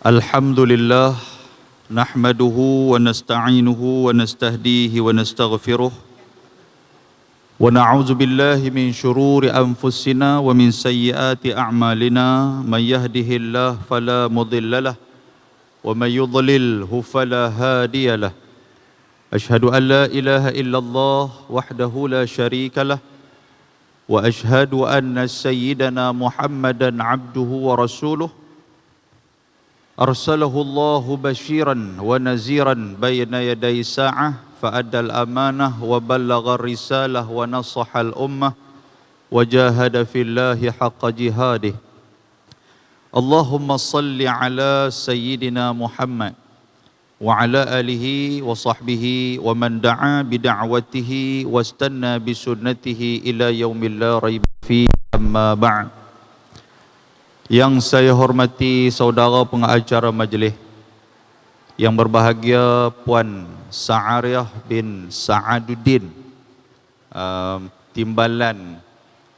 Alhamdulillah nahmaduhu wa nasta'inuhu wa nastahdihi wa nastaghfiruh wa na'udzu billahi min syururi anfusina wa min sayyiati a'malina may yahdihillahu fala mudhillalah wa may yudlilhu fala hadiyalah. Ashhadu an la ilaha illallah wahdahu la syarikalah wa ashhadu anna sayyidana Muhammadan abduhu wa rasuluh arsalahu Allahu basyiran wa naziran bayna yaday sa'ah fa'addal amanah wa ballagha risalah wa nasahal ummah wa jahada fillahi haqqa jihadih. Allahumma salli ala sayyidina Muhammad wa ala alihi wa sahbihi wa man da'a bida'watihi wastanna bisunnatihi ila yaumil la raiba fi amma ba'd. Yang saya hormati saudara pengacara majlis, yang berbahagia Puan Sa'ariah bin Sa'aduddin, Timbalan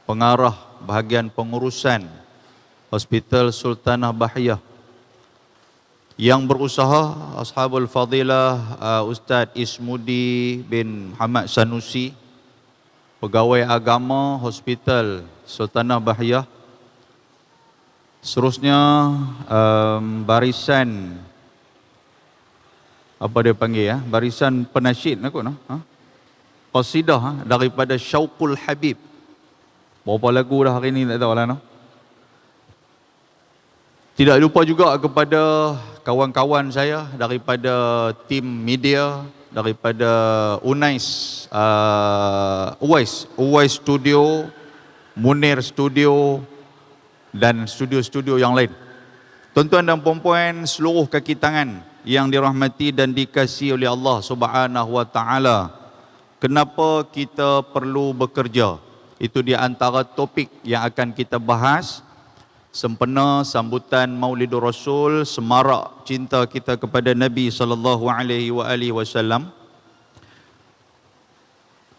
Pengarah Bahagian Pengurusan Hospital Sultanah Bahiyah, yang berusaha Ashabul Fadilah Ustaz Ismudi bin Muhammad Sanusi, Pegawai Agama Hospital Sultanah Bahiyah, seterusnya barisan apa dia panggil barisan penasyid qasidah daripada Syauqul Habib. Berapa lagu dah hari ni tak tahu lah. Tidak lupa juga kepada kawan-kawan saya daripada tim media, daripada Unais, Uwais Studio, Munir Studio dan studio-studio yang lain. Tuan-tuan dan puan-puan, seluruh kaki tangan yang dirahmati dan dikasihi oleh Allah Subhanahu wa taala. Kenapa kita perlu bekerja? Itu di antara topik yang akan kita bahas sempena sambutan Maulidur Rasul, semarak cinta kita kepada Nabi sallallahu alaihi wasallam.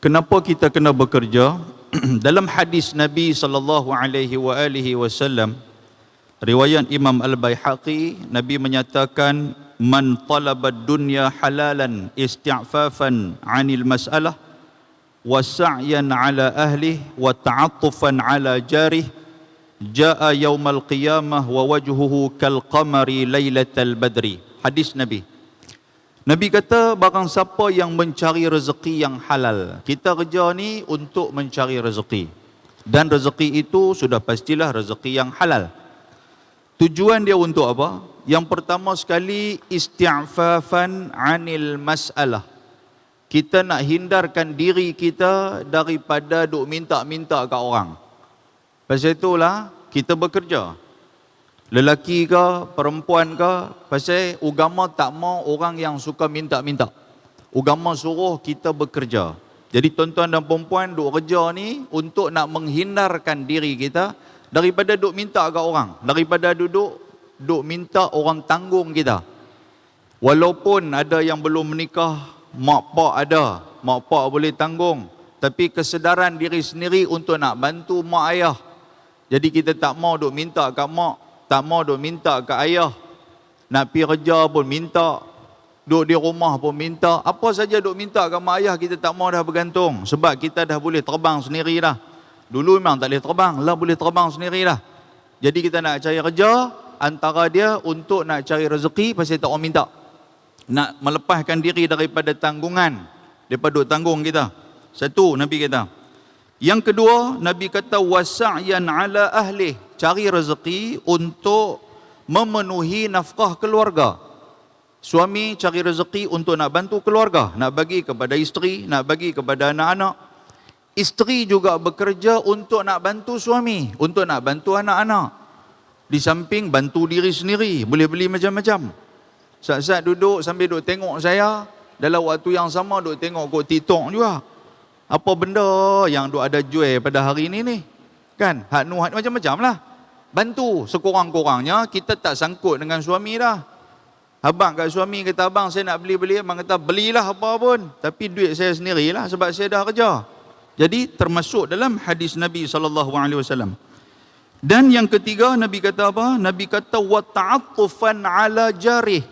Kenapa kita kena bekerja? Dalam hadis Nabi sallallahu alaihi wasallam, riwayat Imam Al-Baihaqi, Nabi menyatakan, man talabad dunya halalan isti'fafan 'anil mas'alah wa sa'yan 'ala ahlihi wa ta'attufan 'ala jarih jaa yaumal qiyamah wa wajhuhu kal qamari lailatal badri. Hadis Nabi. Nabi kata, barang siapa yang mencari rezeki yang halal. Kita kerja ni untuk mencari rezeki. Dan rezeki itu sudah pastilah rezeki yang halal. Tujuan dia untuk apa? Yang pertama sekali, isti'fafan 'anil mas'alah. Kita nak hindarkan diri kita daripada duk minta-minta kat orang. Pasal itulah kita bekerja. Lelaki ke, perempuan ke, pasal agama tak mau orang yang suka minta-minta. Agama suruh kita bekerja. Jadi tuan-tuan dan perempuan, duk kerja ni untuk nak menghindarkan diri kita daripada duk minta kat orang, daripada duk minta orang tanggung kita. Walaupun ada yang belum menikah, mak pak ada, mak pak boleh tanggung, tapi kesedaran diri sendiri untuk nak bantu mak ayah. Jadi kita tak mau duk minta kat mak, tak mau duk minta ke ayah. Nak pergi kerja pun minta, duduk di rumah pun minta. Apa saja duk minta ke mak ayah, kita tak mau dah bergantung. Sebab kita dah boleh terbang sendiri dah. Dulu memang tak boleh terbang, lah boleh terbang sendiri dah. Jadi kita nak cari kerja, antara dia untuk nak cari rezeki, pasal tak orang minta. Nak melepaskan diri daripada tanggungan, daripada duk tanggung kita. Satu, Nabi kata. Yang kedua, Nabi kata, wasa'yan ala ahlih. Cari rezeki untuk memenuhi nafkah keluarga. Suami cari rezeki untuk nak bantu keluarga, nak bagi kepada isteri, nak bagi kepada anak-anak. Isteri juga bekerja untuk nak bantu suami, untuk nak bantu anak-anak. Di samping bantu diri sendiri, boleh beli macam-macam. Saat-saat duduk sambil duduk tengok saya, dalam waktu yang sama duduk tengok kot TikTok juga. Apa benda yang duk ada jual pada hari ini ni? Kan? Hak nuhat macam-macam lah. Bantu sekurang-kurangnya, kita tak sangkut dengan suami dah. Abang kat suami kata, abang saya nak beli-beli, abang kata belilah apa pun, tapi duit saya sendirilah sebab saya dah kerja. Jadi termasuk dalam hadis Nabi SAW. Dan yang ketiga, Nabi kata apa? Nabi kata wa ta'attufan ala jarih.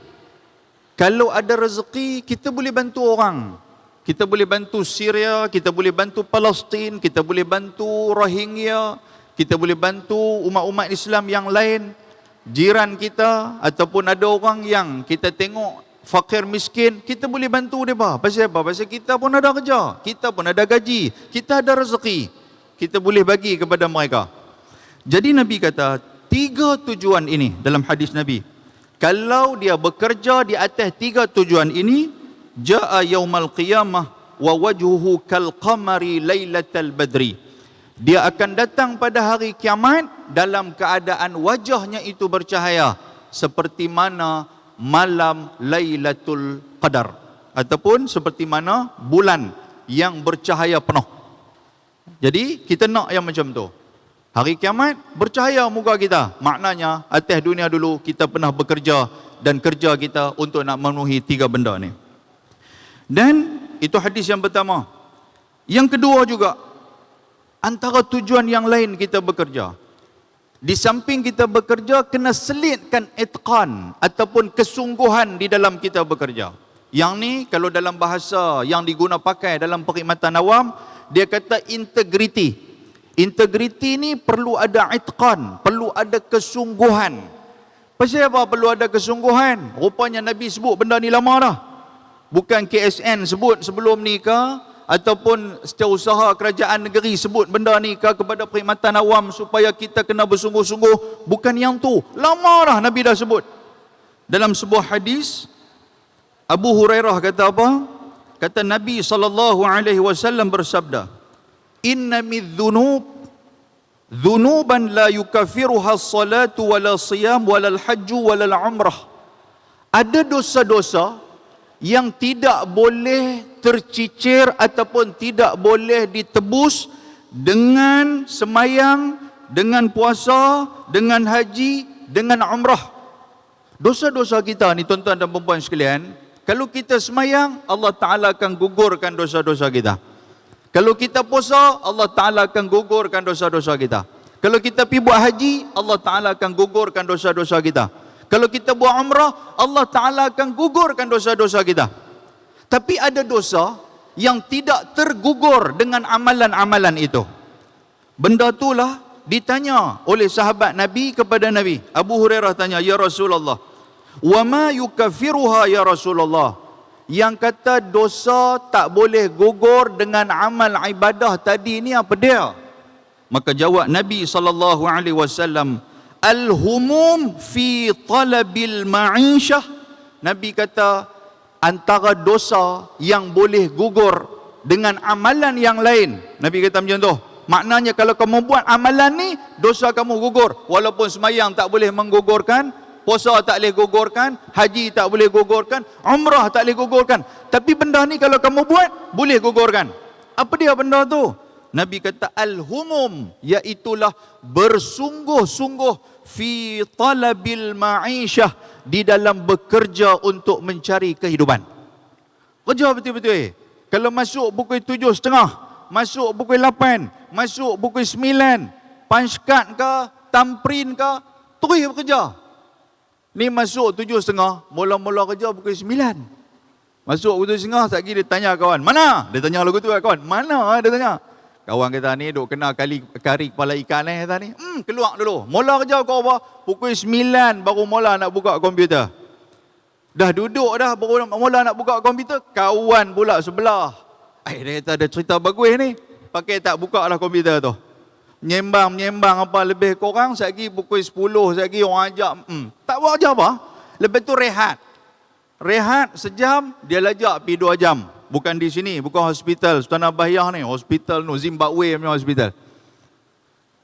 Kalau ada rezeki, kita boleh bantu orang. Kita boleh bantu Syria, kita boleh bantu Palestin, kita boleh bantu Rohingya, kita boleh bantu umat-umat Islam yang lain, jiran kita, ataupun ada orang yang kita tengok fakir miskin, kita boleh bantu mereka. Pasal apa? Pasal kita pun ada kerja, kita pun ada gaji, kita ada rezeki, kita boleh bagi kepada mereka. Jadi Nabi kata, 3 tujuan ini dalam hadis Nabi. Kalau dia bekerja di atas 3 tujuan ini, jaa yaumal qiyamah wa wajhuhu kal qamari lailatal badri. Dia akan datang pada hari kiamat dalam keadaan wajahnya itu bercahaya seperti mana malam Lailatul Qadar, ataupun seperti mana bulan yang bercahaya penuh. Jadi kita nak yang macam tu. Hari kiamat bercahaya muka kita. Maknanya atas dunia dulu kita pernah bekerja, dan kerja kita untuk nak memenuhi 3 benda ni. Dan itu hadis yang pertama. Yang kedua juga, antara tujuan yang lain kita bekerja, di samping kita bekerja, kena selitkan itqan ataupun kesungguhan di dalam kita bekerja. Yang ni kalau dalam bahasa yang diguna pakai dalam perkhidmatan awam, dia kata integriti. Integriti ni perlu ada itqan, perlu ada kesungguhan. Pasal apa perlu ada kesungguhan? Rupanya Nabi sebut benda ni lama dah. Bukan KSN sebut sebelum ni ke, ataupun setiausaha kerajaan negeri sebut benda ni ke kepada perkhidmatan awam supaya kita kena bersungguh-sungguh. Bukan yang tu. Lama dah Nabi dah sebut. Dalam sebuah hadis, Abu Hurairah kata apa? Kata Nabi SAW bersabda, Inna midh-dhunub dhunuban la yukaffiruha as-salatu wala siyam wala al-hajju wala al-umrah. Ada dosa-dosa yang tidak boleh tercicir ataupun tidak boleh ditebus dengan semayang, dengan puasa, dengan haji, dengan umrah. Dosa-dosa kita ni tuan-tuan dan puan-puan sekalian, kalau kita semayang, Allah Ta'ala akan gugurkan dosa-dosa kita. Kalau kita puasa, Allah Ta'ala akan gugurkan dosa-dosa kita. Kalau kita pergi buat haji, Allah Ta'ala akan gugurkan dosa-dosa kita. Kalau kita buat umrah, Allah Ta'ala akan gugurkan dosa-dosa kita. Tapi ada dosa yang tidak tergugur dengan amalan-amalan itu. Benda itulah ditanya oleh sahabat Nabi kepada Nabi. Abu Hurairah tanya, Ya Rasulullah, wa ma yukaffiruha ya Rasulullah? Yang kata dosa tak boleh gugur dengan amal ibadah tadi ni apa dia? Maka jawab Nabi SAW, al-humum fi talabil ma'ishah. Nabi kata, antara dosa yang boleh gugur dengan amalan yang lain. Nabi kata macam tu. Maknanya kalau kamu buat amalan ni, dosa kamu gugur. Walaupun semayang tak boleh menggugurkan, puasa tak boleh gugurkan, haji tak boleh gugurkan, umrah tak boleh gugurkan. Tapi benda ni kalau kamu buat, boleh gugurkan. Apa dia benda tu? Nabi kata al-humum, iaitulah bersungguh-sungguh fi talabil ma'isyah, di dalam bekerja untuk mencari kehidupan. Kerja betul-betul. Kalau masuk pukul 7.30, masuk pukul 8, masuk pukul 9, panjkat ke, tamprin ke, terus bekerja. Ni masuk 7.30, mula-mula kerja pukul 9. Masuk pukul 7.30, tak kira dia tanya kawan, mana? Dia tanya lagu tu lah kawan, mana? Dia tanya. Kawan kita ni duk kena kari kepala ikan ni kata ni. Keluar dulu. Mula kerja kau apa? Pukul 9 baru mula nak buka komputer. Dah duduk dah baru mula nak buka komputer, kawan pula sebelah. Dia kata ada cerita bagus ni. Pakai tak buka lah komputer tu. Menyembang apa lebih kurang, sekali pukul 10, sekali orang ajak. Tak buat je apa. Lepas tu rehat. Rehat sejam, dia lajak pergi 2 jam. Bukan di sini, bukan hospital Sultan Bahiyah ni, hospital no Zimbabwe punya hospital.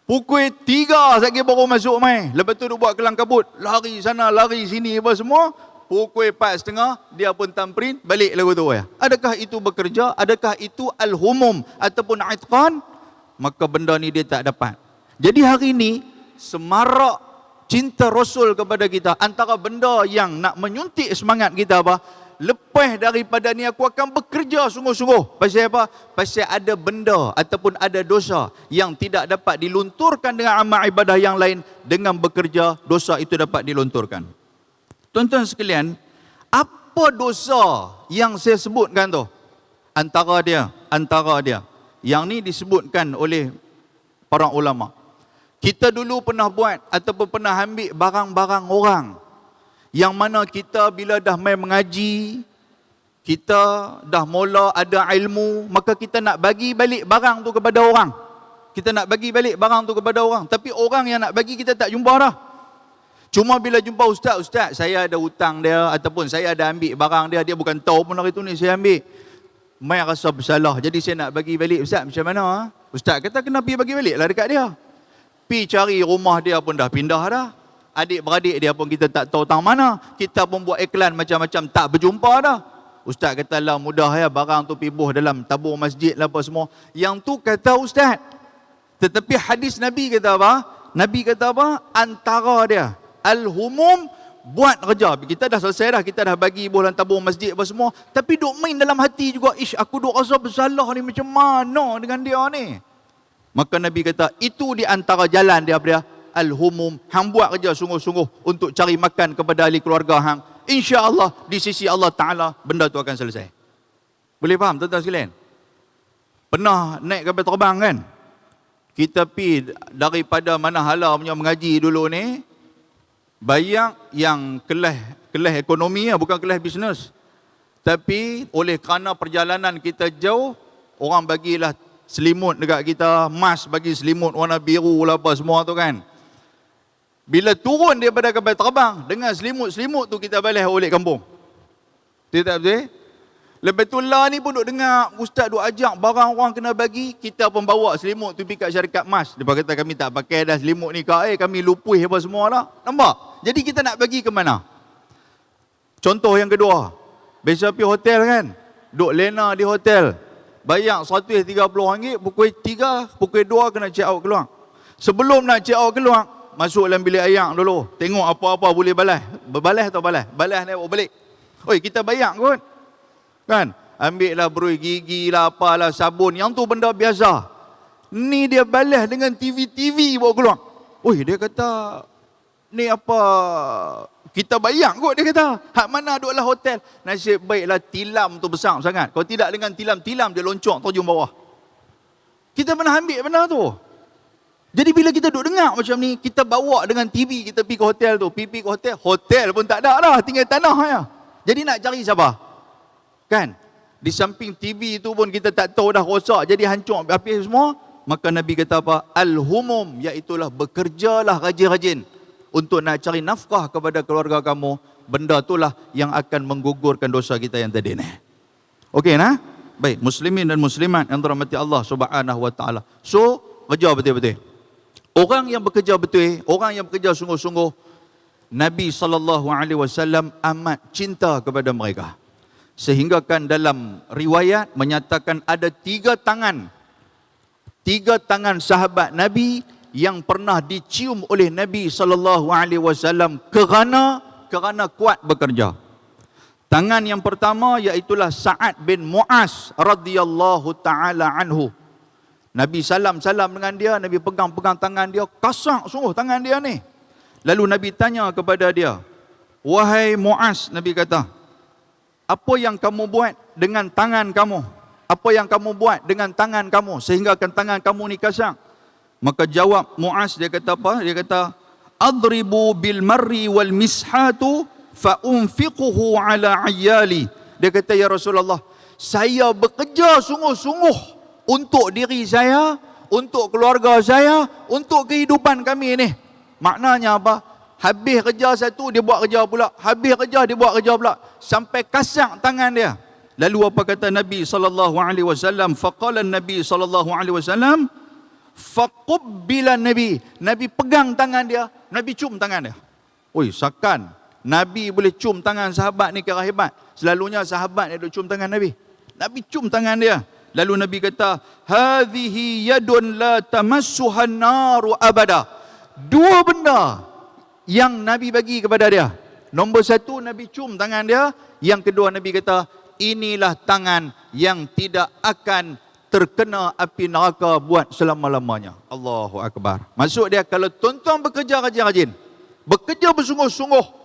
Pukul 3 sekali baru masuk mai. Lepas tu dia buat kelang kabut, lari sana, lari sini apa semua. Pukul 4.30 dia pun tamprin, balik lagu tu ya. Adakah itu bekerja? Adakah itu al-humum ataupun itqan? Maka benda ni dia tak dapat. Jadi hari ni semarak cinta Rasul kepada kita, antara benda yang nak menyuntik semangat kita apa? lepas daripada ni aku akan bekerja sungguh-sungguh. Pasal apa? Pasal ada benda ataupun ada dosa yang tidak dapat dilunturkan dengan amal ibadah yang lain. Dengan bekerja, dosa itu dapat dilunturkan. Tuan-tuan sekalian, apa dosa yang saya sebutkan tu? Antara dia. Yang ni disebutkan oleh para ulama. Kita dulu pernah buat ataupun pernah ambil barang-barang orang. Yang mana kita bila dah main mengaji, kita dah mula ada ilmu, maka kita nak bagi balik barang tu kepada orang. Kita nak bagi balik barang tu kepada orang. Tapi orang yang nak bagi kita tak jumpa dah. Cuma bila jumpa ustaz, saya ada hutang dia ataupun saya ada ambil barang dia, dia bukan tahu pun hari tu ni saya ambil. Mai rasa bersalah. Jadi saya nak bagi balik. Ustaz macam mana? Ustaz kata kena pergi bagi balik lah dekat dia. Pi cari rumah dia pun dah pindah dah. Adik-beradik dia pun kita tak tahu tang mana. Kita pun buat iklan macam-macam tak berjumpa dah. Ustaz kata lah mudah ya, barang tu pibuh dalam tabur masjid lah apa semua. Yang tu kata ustaz. Tetapi hadis Nabi kata apa? Nabi kata apa? Antara dia al-humum, buat kerja. Kita dah selesai dah, kita dah bagi ibuh dalam tabur masjid apa semua. Tapi duk main dalam hati juga, aku duk rasa bersalah ni macam mana dengan dia ni. Maka Nabi kata itu di antara jalan dia al-humum, hang buat kerja sungguh-sungguh untuk cari makan kepada ahli keluarga hang. Insya-Allah di sisi Allah Taala benda tu akan selesai. Boleh faham tuan-tuan sekalian? Pernah naik kapal terbang kan? Kita pi daripada Manahala punya mengaji dulu ni, bayang yang kelas ekonomi lah, bukan kelas bisnes. Tapi oleh kerana perjalanan kita jauh, orang bagilah selimut dekat kita, mas bagi selimut warna biru lah apa semua tu kan. Bila turun daripada kapal terbang, dengan selimut-selimut tu kita balik oleh kampung. Betul tak betul? Lepas tu lah ni pun duk dengar ustaz duk ajak barang orang kena bagi, kita pun bawa selimut tu pergi kat syarikat mas. Dia kata kami tak pakai dah selimut ni kak, kami lupuh apa semua lah. Nampak? Jadi kita nak bagi ke mana? Contoh yang kedua, biasa pergi hotel kan, duk lena di hotel, bayar RM130, pukul 3, pukul 2 kena check out keluar. Sebelum nak check out keluar, masuk dalam bilik ayak dulu, tengok apa-apa boleh balas. Berbalas atau balas? Balas ni bawa balik. Oi, kita bayar kot. Kan? Ambil lah berui gigi lah, apalah, sabun. Yang tu benda biasa. Ni dia balas dengan TV bawa keluar. Oi, dia kata, ni apa? Kita bayar kot, dia kata. Hak mana duduklah hotel. Nasib baiklah tilam tu besar sangat. Kalau tidak dengan tilam dia loncok terjun bawah. Kita pernah ambil benda tu. Jadi bila kita duduk dengar macam ni, kita bawa dengan TV, kita pergi ke hotel tu. Pergi ke hotel pun tak ada dah, tinggal tanah ya. Jadi nak cari siapa? Kan? Di samping TV tu pun kita tak tahu dah rosak, jadi hancur habis semua. Maka Nabi kata apa? Al-humum, iaitulah bekerjalah rajin-rajin untuk nak cari nafkah kepada keluarga kamu. Benda itulah yang akan menggugurkan dosa kita yang tadi ni. Okey nah? Baik, muslimin dan muslimat yang dirahmati Allah Subhanahu wa taala. So, kerja betul-betul. Orang yang bekerja betul, orang yang bekerja sungguh-sungguh, Nabi SAW amat cinta kepada mereka. Sehingga kan dalam riwayat menyatakan ada 3 tangan sahabat Nabi yang pernah dicium oleh Nabi SAW kerana kuat bekerja. Tangan yang pertama iaitulah Sa'ad bin Mu'az radhiyallahu taala anhu. Nabi salam dengan dia, Nabi pegang tangan dia, kasar sungguh tangan dia ni. Lalu Nabi tanya kepada dia, wahai Mu'az, Nabi kata, apa yang kamu buat dengan tangan kamu? Apa yang kamu buat dengan tangan kamu sehingga tangan kamu ni kasar? Maka jawab Mu'az, dia kata apa? Dia kata, adribu bil marri wal mishatu fa unfiquhu ala ayali. Dia kata, ya Rasulullah, saya bekerja sungguh-sungguh untuk diri saya, untuk keluarga saya, untuk kehidupan kami ni. Maknanya apa? Habis kerja satu, dia buat kerja pula. Habis kerja, dia buat kerja pula. Sampai kasar tangan dia. Lalu apa kata Nabi SAW? Faqala Nabi SAW, faqubbilan Nabi. Nabi pegang tangan dia, Nabi cium tangan dia. Oi, sakan. Nabi boleh cium tangan sahabat ni kira hebat. Selalunya sahabat dia duk cium tangan Nabi. Nabi cium tangan dia. Lalu Nabi kata, hadhihi yadun la tamassuhan naru abada. 2 benda yang Nabi bagi kepada dia. Nombor satu, Nabi cium tangan dia. Yang kedua, Nabi kata, inilah tangan yang tidak akan terkena api neraka buat selama-lamanya. Allahu Akbar. Maksud dia, kalau tuan-tuan bekerja rajin-rajin, bekerja bersungguh-sungguh,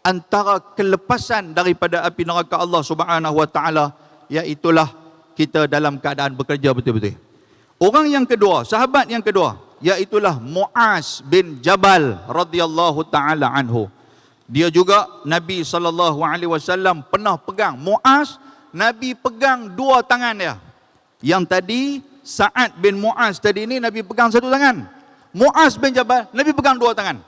antara kelepasan daripada api neraka Allah Subhanahu wa taala, iaitulah kita dalam keadaan bekerja betul-betul. Orang yang kedua, sahabat yang kedua, iaitulah Muaz bin Jabal radhiyallahu taala anhu. Dia juga Nabi SAW pernah pegang. Muaz, Nabi pegang dua tangan dia. Yang tadi, Sa'ad bin Muaz tadi ini, Nabi pegang satu tangan. Muaz bin Jabal, Nabi pegang dua tangan.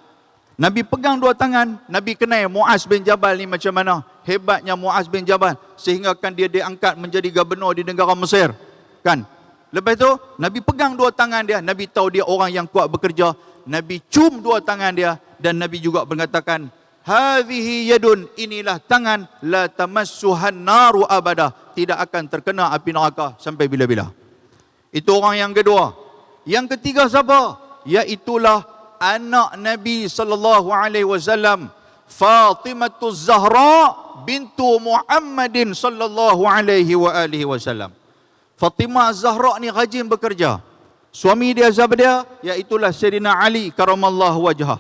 Nabi pegang dua tangan, Nabi kenal Muaz bin Jabal ni macam mana. Hebatnya Muaz bin Jabal, sehingga kan dia diangkat menjadi gubernur di negara Mesir. Kan? Lepas tu, Nabi pegang dua tangan dia. Nabi tahu dia orang yang kuat bekerja. Nabi cium dua tangan dia. Dan Nabi juga mengatakan, hadhihi yadun, inilah tangan, la tamassuhan naru abada, tidak akan terkena api neraka sampai bila-bila. Itu orang yang kedua. Yang ketiga siapa? Iaitulah anak Nabi SAW, Fatimahuz Zahra bintu Muhammadin sallallahu alaihi wasallam. Fatimah Az-Zahra ni rajin bekerja. Suami dia siapa dia? Iaitulah Sayyidina Ali karamallahu wajhah.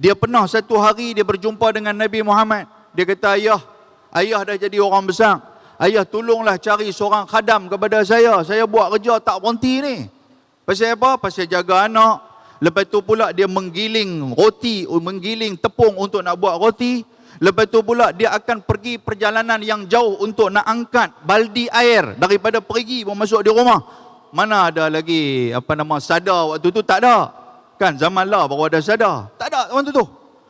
Dia pernah satu hari dia berjumpa dengan Nabi Muhammad. Dia kata, ayah dah jadi orang besar. Ayah tolonglah cari seorang khadam kepada saya. Saya buat kerja tak berhenti ni. Pasal apa? Pasal jaga anak. Lepas tu pula dia menggiling roti, menggiling tepung untuk nak buat roti. Lepas tu pula dia akan pergi perjalanan yang jauh untuk nak angkat baldi air daripada perigi mau masuk di rumah. Mana ada lagi sadar waktu tu, tak ada. Kan zaman lah baru ada sadar. Tak ada waktu tu.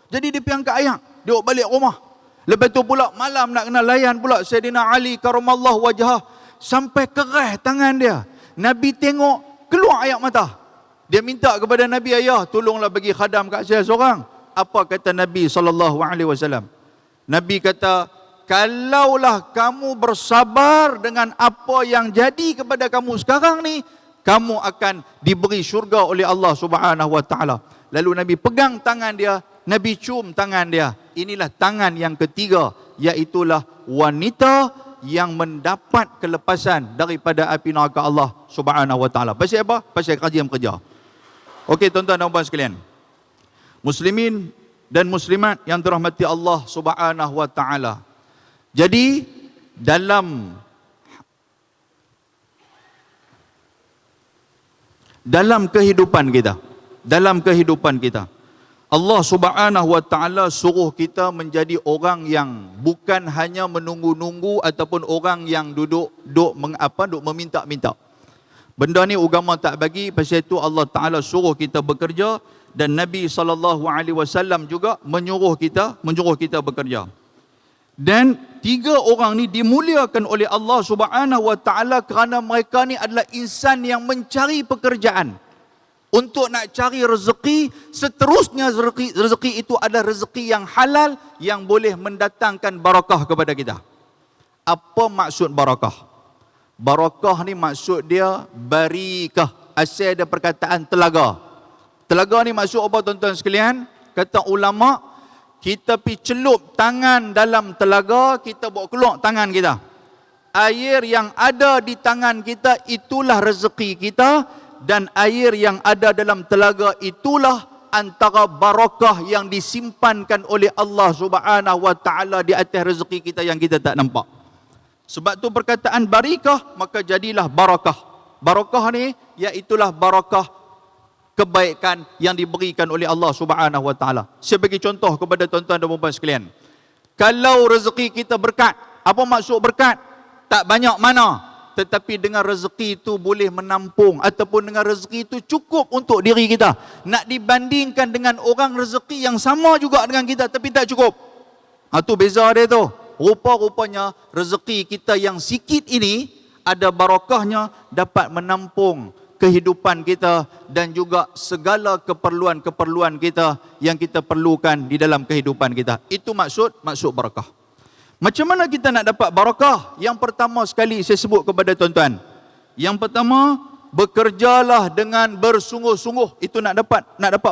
Jadi dia pergi angkat air, dia balik rumah. Lepas tu pula malam nak kena layan pula Sayyidina Ali karamallahu wajhah, sampai kerah tangan dia. Nabi tengok keluar air mata. Dia minta kepada Nabi, ayah tolonglah bagi khadam kat saya seorang. Apa kata Nabi SAW? Nabi kata, kalaulah kamu bersabar dengan apa yang jadi kepada kamu sekarang ni, kamu akan diberi syurga oleh Allah Subhanahu wa taala. Lalu Nabi pegang tangan dia, Nabi cium tangan dia. Inilah tangan yang ketiga, iaitulah wanita yang mendapat kelepasan daripada api neraka Allah Subhanahu wa taala. Pasal apa? Pasal rajin bekerja. Okey tuan-tuan dan puan sekalian. Muslimin dan muslimat yang dirahmati Allah Subhanahu wa taala. Jadi dalam kehidupan kita, Allah Subhanahu wa taala suruh kita menjadi orang yang bukan hanya menunggu-nunggu ataupun orang yang duduk meminta-minta. Benda ni agama tak bagi, pasal itu Allah Taala suruh kita bekerja, dan Nabi SAW juga menyuruh kita bekerja. Dan tiga orang ni dimuliakan oleh Allah Subhanahu wa taala kerana mereka ni adalah insan yang mencari pekerjaan untuk nak cari rezeki. Seterusnya rezeki itu adalah rezeki yang halal yang boleh mendatangkan barakah kepada kita. Apa maksud barakah? Barakah ni maksud dia barikah. Asal ada perkataan telaga. Telaga ni maksud apa tuan-tuan sekalian? Kata ulama, kita pergi celup tangan dalam telaga, kita bawa keluar tangan kita. Air yang ada di tangan kita itulah rezeki kita, dan air yang ada dalam telaga itulah antara barakah yang disimpankan oleh Allah Subhanahu wa taala di atas rezeki kita yang kita tak nampak. Sebab tu perkataan barikah, maka jadilah barakah. Barakah ni iaitulah barakah kebaikan yang diberikan oleh Allah Subhanahu wa taala. Saya bagi contoh kepada tuan-tuan dan puan sekalian. Kalau rezeki kita berkat, apa maksud berkat? Tak banyak mana, tetapi dengan rezeki itu boleh menampung, ataupun dengan rezeki itu cukup untuk diri kita. Nak dibandingkan dengan orang rezeki yang sama juga dengan kita tapi tak cukup. Itu beza dia tu. Rupa-rupanya rezeki kita yang sikit ini ada barakahnya, dapat menampung kehidupan kita dan juga segala keperluan-keperluan kita yang kita perlukan di dalam kehidupan kita. Itu maksud barakah. Macam mana kita nak dapat barakah? Yang pertama sekali saya sebut kepada tuan-tuan. Yang pertama, bekerjalah dengan bersungguh-sungguh. Itu nak dapat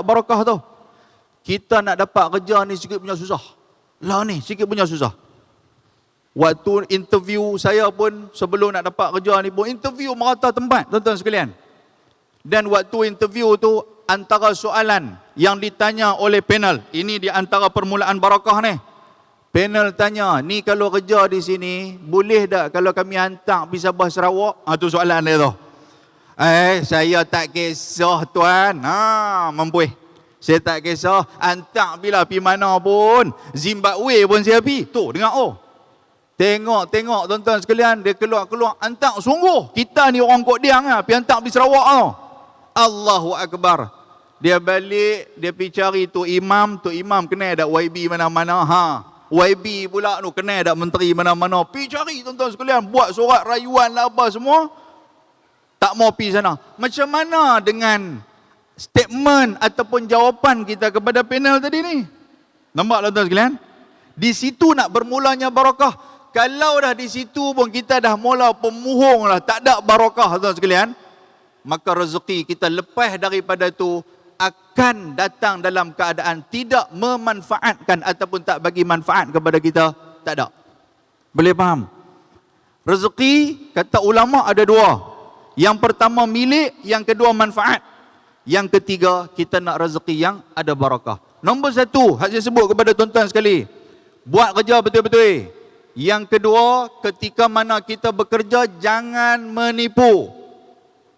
barakah tu. Kita nak dapat kerja ni sikit punya susah. Lah ni, sikit punya susah. Waktu interview saya pun, sebelum nak dapat kerja ni pun, interview merata tempat, tuan-tuan sekalian. Dan waktu interview tu, antara soalan yang ditanya oleh panel, ini di antara permulaan barakah ni. Panel tanya, ni kalau kerja di sini, boleh tak kalau kami hantar pergi Sabah Sarawak? Tu soalan dia tu. Saya tak kisah tuan. Mempuih. Saya tak kisah, hantar bila pergi mana pun. Zimbabwe pun saya pergi. Tu, dengar Tengok tuan-tuan sekalian, dia keluar, hantar sungguh. Kita ni orang Kok Diang pergi hantar pergi Sarawak tu. Allahu Akbar. Dia balik, dia pergi cari tu imam kenal tak YB mana-mana. YB pula tu kenal tak menteri mana-mana. Pergi cari tuan-tuan sekalian, buat surat rayuan lah apa semua. Tak mau pergi sana. Macam mana dengan statement ataupun jawapan kita kepada panel tadi ni? Nampak tuan-tuan sekalian? Di situ nak bermulanya barakah. Kalau dah di situ pun kita dah mula pemuhung lah, tak ada barakah tuan sekalian, maka rezeki kita lepas daripada tu akan datang dalam keadaan tidak memanfaatkan ataupun tak bagi manfaat kepada kita. Tak ada. Boleh faham? Rezeki, kata ulama ada dua. Yang pertama milik, yang kedua manfaat. Yang ketiga, kita nak rezeki yang ada barakah. Nombor satu, saya sebut kepada tuan-tuan sekali, buat kerja betul-betul. Yang kedua, ketika mana kita bekerja, jangan menipu.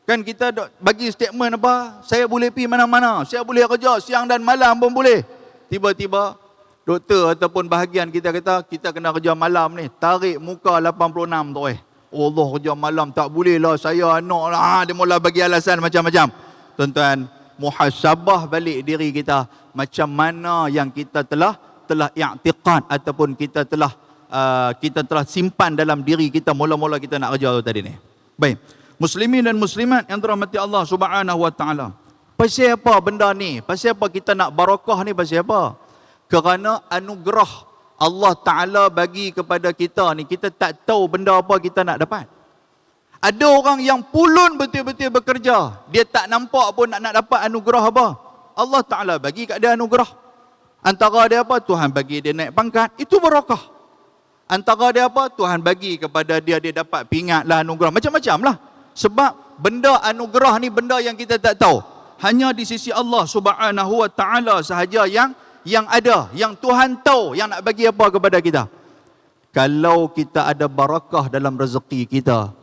Kan kita bagi statement apa? Saya boleh pergi mana-mana. Saya boleh kerja siang dan malam pun boleh. Tiba-tiba, doktor ataupun bahagian kita kata, kita kena kerja malam ni. Tarik muka 86 tu Allah, kerja malam tak boleh lah. Saya anak lah. Dia mula bagi alasan macam-macam. Tuan-tuan, muhasabah balik diri kita. Macam mana yang kita telah i'tiqad ataupun kita telah simpan dalam diri kita mula-mula kita nak kerja tu tadi ni. Baik, muslimin dan muslimat yang dirahmati Allah Subhanahu wa taala. Pasal apa benda ni? Pasal apa kita nak barakah ni? Pasal apa? Kerana anugerah Allah Taala bagi kepada kita ni, kita tak tahu benda apa kita nak dapat. Ada orang yang pulun betul-betul bekerja, dia tak nampak pun nak dapat anugerah apa. Allah Taala bagi kat dia anugerah. Antara dia apa? Tuhan bagi dia naik pangkat, itu barakah. Antara dia apa? Tuhan bagi kepada dia, dia dapat pingatlah anugerah. Macam-macam lah. Sebab benda anugerah ni benda yang kita tak tahu. Hanya di sisi Allah Subhanahu wa taala sahaja yang ada, yang Tuhan tahu yang nak bagi apa kepada kita. Kalau kita ada barakah dalam rezeki kita,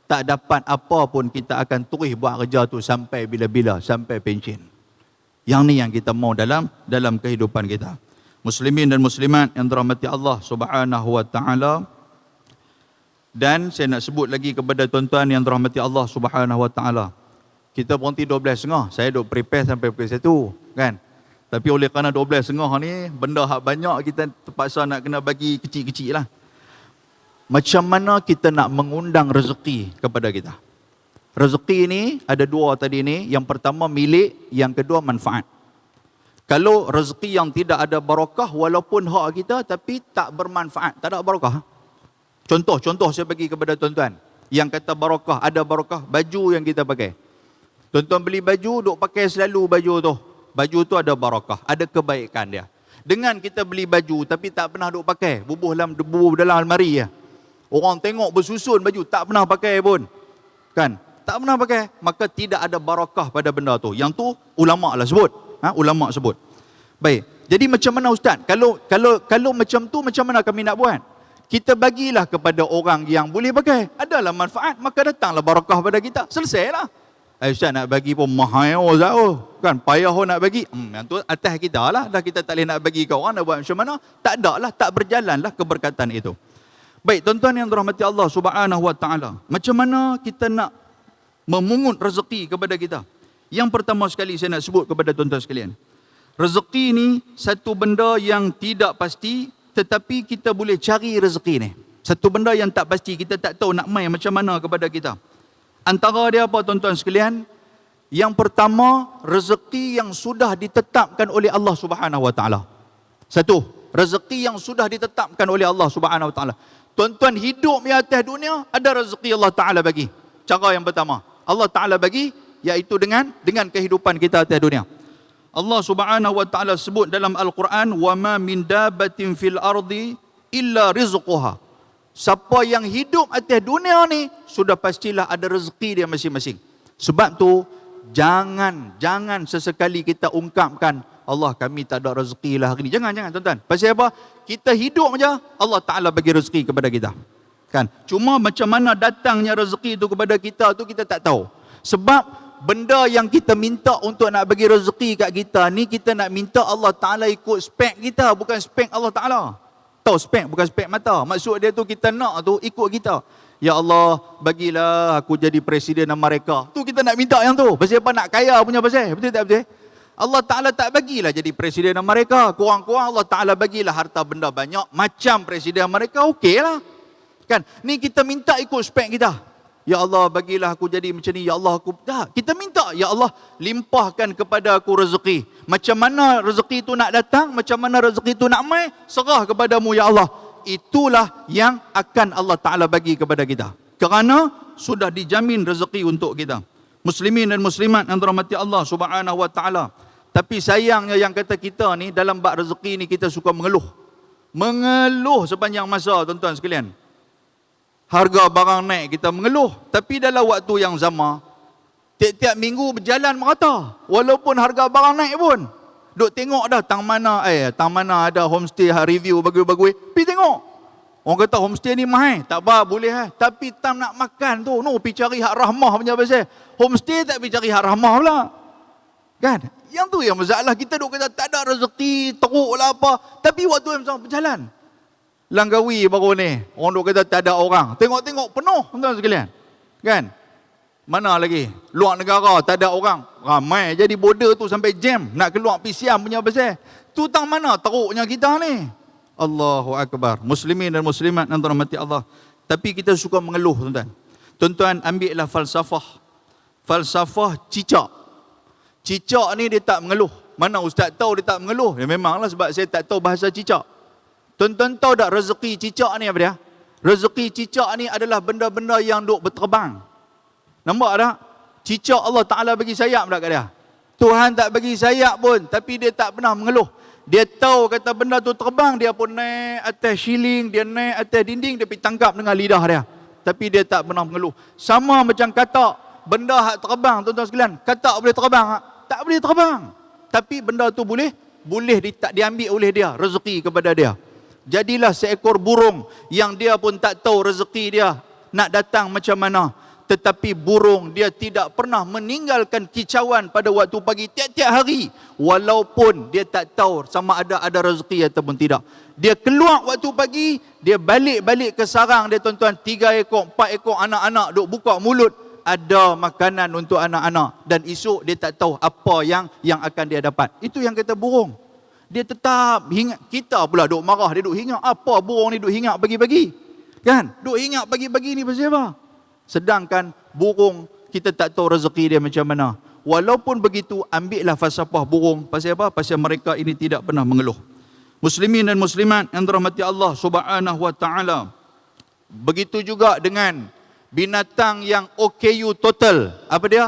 tak dapat apa pun kita akan terus buat kerja tu sampai bila-bila, sampai pencen. Yang ni yang kita mau dalam kehidupan kita. Muslimin dan muslimat yang dirahmati Allah Subhanahu wa taala. Dan saya nak sebut lagi kepada tuan-tuan yang dirahmati Allah Subhanahu wa taala. Kita berhenti 12.30. Saya duk prepare sampai pukul 1, kan? Tapi oleh kerana 12.30 ni benda hak banyak, kita terpaksa nak kena bagi kecil-kecil lah. Macam mana kita nak mengundang rezeki kepada kita? Rezeki ni ada dua tadi ni. Yang pertama milik, yang kedua manfaat. Kalau rezeki yang tidak ada barakah, walaupun hak kita tapi tak bermanfaat, tak ada barakah. Contoh saya bagi kepada tuan-tuan yang kata barakah, ada barakah, baju yang kita pakai. Tuan-tuan beli baju, duk pakai selalu baju tu. Baju tu ada barakah, ada kebaikan dia. Dengan kita beli baju tapi tak pernah duk pakai, bubuh dalam almari ya. Orang tengok bersusun baju, tak pernah pakai pun. Kan? Tak pernah pakai, maka tidak ada barakah pada benda tu. Yang tu ulama lah sebut. Ulama sebut. Baik. Jadi macam mana ustaz? Kalau macam tu, macam mana kami nak buat? Kita bagilah kepada orang yang boleh pakai. Adalah manfaat, maka datanglah barakah pada kita. Selesailah. Ustaz nak bagi pun mahal kan? Payah nak bagi. Yang tu atas kita lah. Dah kita tak boleh nak bagi ke orang, nak buat macam mana? Tak ada lah, tak berjalanlah keberkatan itu. Baik, tuan-tuan yang dirahmati Allah Subhanahu wa taala. Macam mana kita nak memungut rezeki kepada kita? Yang pertama sekali saya nak sebut kepada tuan-tuan sekalian. Rezeki ni satu benda yang tidak pasti, tetapi kita boleh cari rezeki ni. Satu benda yang tak pasti, kita tak tahu nak main macam mana kepada kita. Antara dia apa tuan-tuan sekalian? Yang pertama, rezeki yang sudah ditetapkan oleh Allah Subhanahu wa taala. Satu, rezeki yang sudah ditetapkan oleh Allah Subhanahu wa taala. Tuan-tuan hidup di atas dunia, ada rezeki Allah Taala bagi. Cara yang pertama, Allah Taala bagi, iaitu dengan kehidupan kita atas dunia. Allah Subhanahu wa taala sebut dalam Al-Quran, wa ma min dabbatin fil ardi illa rizquha. Siapa yang hidup atas dunia ni sudah pastilah ada rezeki dia masing-masing. Sebab tu jangan sesekali kita ungkapkan, Allah kami tak ada rezeki lah hari ni. Jangan tuan-tuan. Pasal apa? Kita hidup je, Allah Taala bagi rezeki kepada kita. Kan? Cuma macam mana datangnya rezeki itu kepada kita tu kita tak tahu. Sebab benda yang kita minta untuk nak bagi rezeki kat kita ni, kita nak minta Allah Ta'ala ikut spek kita, bukan spek Allah Ta'ala. Tahu spek, bukan spek mata. Maksud dia tu kita nak tu ikut kita. Ya Allah, bagilah aku jadi presiden Amerika. Tu kita nak minta yang tu. Pasal apa? Nak kaya punya pasal. Betul tak betul? Allah Ta'ala tak bagilah jadi presiden Amerika. Kurang-kurang Allah Ta'ala bagilah harta benda banyak. Macam presiden Amerika, okey lah. Kan? Ni kita minta ikut spek kita. Ya Allah, bagilah aku jadi macam ni. Ya Allah, aku dah. Kita minta, ya Allah, limpahkan kepada aku rezeki. Macam mana rezeki itu nak datang, macam mana rezeki itu nak mai, serah kepadamu ya Allah. Itulah yang akan Allah Ta'ala bagi kepada kita. Kerana sudah dijamin rezeki untuk kita. Muslimin dan muslimat yang dirahmati Allah Subhanahu wa taala. Tapi sayangnya yang kata kita ni dalam bab rezeki ni kita suka mengeluh. Mengeluh sepanjang masa tuan-tuan sekalian. Harga barang naik, kita mengeluh. Tapi dalam waktu yang sama, tiap-tiap minggu berjalan merata. Walaupun harga barang naik pun. Duk tengok dah tang mana ada homestay review bagus-bagus. Pergi tengok. Orang kata homestay ni mahal. Tak apa, boleh lah. Tapi tam nak makan tu, pergi cari hak rahmah punya pasal. Homestay tak pergi cari hak rahmah pula. Kan? Yang tu yang masalah. Kita duk kata tak ada rezeki, teruk lah apa. Tapi waktu yang sama berjalan. Langkawi baru ni, orang duk kata tak ada orang. Tengok-tengok penuh, tuan-tuan sekalian. Kan? Mana lagi? Luar negara tak ada orang. Ramai jadi border tu sampai jam. Nak keluar PCR punya pasal. Tu tang mana teruknya kita ni. Allahu Akbar. Muslimin dan muslimat yang dirahmati Allah. Tapi kita suka mengeluh, tuan-tuan. Tuan-tuan ambillah falsafah. Falsafah cicak. Cicak ni dia tak mengeluh. Mana ustaz tahu dia tak mengeluh? Ya memanglah sebab saya tak tahu bahasa cicak. Tuan-tuan tahu tak rezeki cicak ni apa dia? Rezeki cicak ni adalah benda-benda yang duk berterbang. Nampak tak? Cicak Allah Ta'ala bagi sayap tak kat dia? Tuhan tak bagi sayap pun, tapi dia tak pernah mengeluh. Dia tahu kata benda tu terbang, dia pun naik atas shilling, dia naik atas dinding, dia pergi tangkap dengan lidah dia. Tapi dia tak pernah mengeluh. Sama macam katak, benda hak terbang, tuan-tuan sekalian. Katak boleh terbang hak? Tak boleh terbang. Tapi benda tu boleh diambil oleh dia, rezeki kepada dia. Jadilah seekor burung yang dia pun tak tahu rezeki dia nak datang macam mana. Tetapi burung dia tidak pernah meninggalkan kicauan pada waktu pagi tiap-tiap hari. Walaupun dia tak tahu sama ada rezeki ataupun tidak. Dia keluar waktu pagi, dia balik ke sarang dia tuan-tuan. 3 ekor, 4 ekor anak-anak duk buka mulut. Ada makanan untuk anak-anak. Dan esok dia tak tahu apa yang akan dia dapat. Itu yang kata burung. Dia tetap hingat. Kita pula duk marah, dia duk hingat. Apa burung ni duk hingat pagi-pagi? Kan? Duk hingat pagi-pagi ni pasal apa? Sedangkan burung, kita tak tahu rezeki dia macam mana. Walaupun begitu, ambillah falsafah burung. Pasal apa? Pasal mereka ini tidak pernah mengeluh. Muslimin dan muslimat yang dirahmati Allah Subhanahu wa taala. Begitu juga dengan binatang yang OKU total. Apa dia?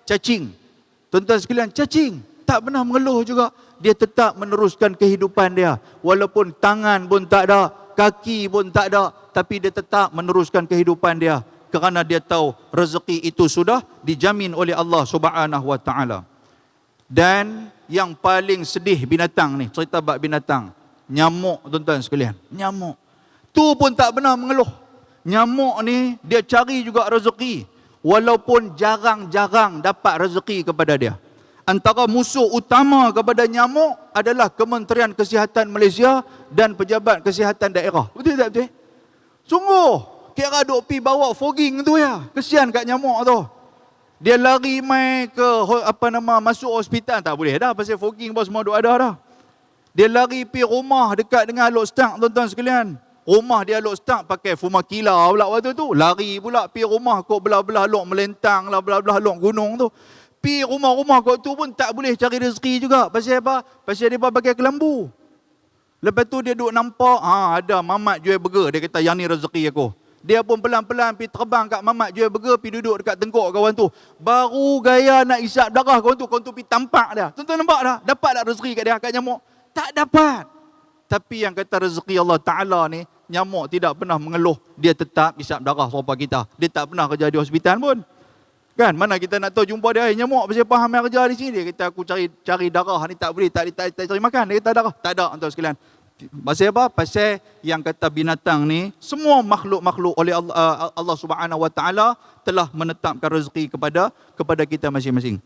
Cacing. Tuan-tuan sekalian, cacing tak pernah mengeluh juga. Dia tetap meneruskan kehidupan dia. Walaupun tangan pun tak ada, kaki pun tak ada, tapi dia tetap meneruskan kehidupan dia. Kerana dia tahu rezeki itu sudah dijamin oleh Allah Subhanahu wa taala. Dan yang paling sedih binatang ni, cerita bab binatang, nyamuk tuan-tuan sekalian. Nyamuk. Tu pun tak pernah mengeluh. Nyamuk ni dia cari juga rezeki. Walaupun jarang-jarang dapat rezeki kepada dia. Antara musuh utama kepada nyamuk adalah Kementerian Kesihatan Malaysia dan pejabat kesihatan daerah. Betul tak betul? Sungguh. Kira duk pi bawa fogging tu ya. Kesian kat nyamuk tu. Dia lari mai ke masuk hospital tak boleh dah pasal fogging bos semua duk ada dah. Dia lari pi rumah dekat dengan Alok Stark tuan-tuan sekalian. Rumah dia Alok Stark pakai Fumakila pula waktu tu. Lari pula pi rumah kok belah-belah Alok melentang lah, belah-belah Alok gunung tu. Pi rumah-rumah kok tu pun tak boleh cari rezeki juga. Pasal apa? Pasal dia pakai kelambu. Lepas tu dia duk nampak ada mamat jual burger. Dia kata yang ni rezeki aku. Dia pun pelan-pelan pergi terbang kat mamat jual burger, pergi duduk dekat tengkok kawan tu. Baru gaya nak isap darah kawan tu pergi tampak dia. Tuan-tuan nampak dah? Dapat tak rezeki kat dia, kat nyamuk? Tak dapat. Tapi yang kata rezeki Allah Ta'ala ni, nyamuk tidak pernah mengeluh. Dia tetap isap darah serupa kita. Dia tak pernah kerja di hospital pun. Kan, mana kita nak tahu jumpa dia, nyamuk pasal faham yang kerja di sini. Dia kata aku cari darah ni tak boleh, tak cari makan. Dia kata darah. Tak ada, tuan sekalian. Pasal apa? Pasal yang kata binatang ni, semua makhluk-makhluk oleh Allah Subhanahu Wa Taala telah menetapkan rezeki kepada kita masing-masing.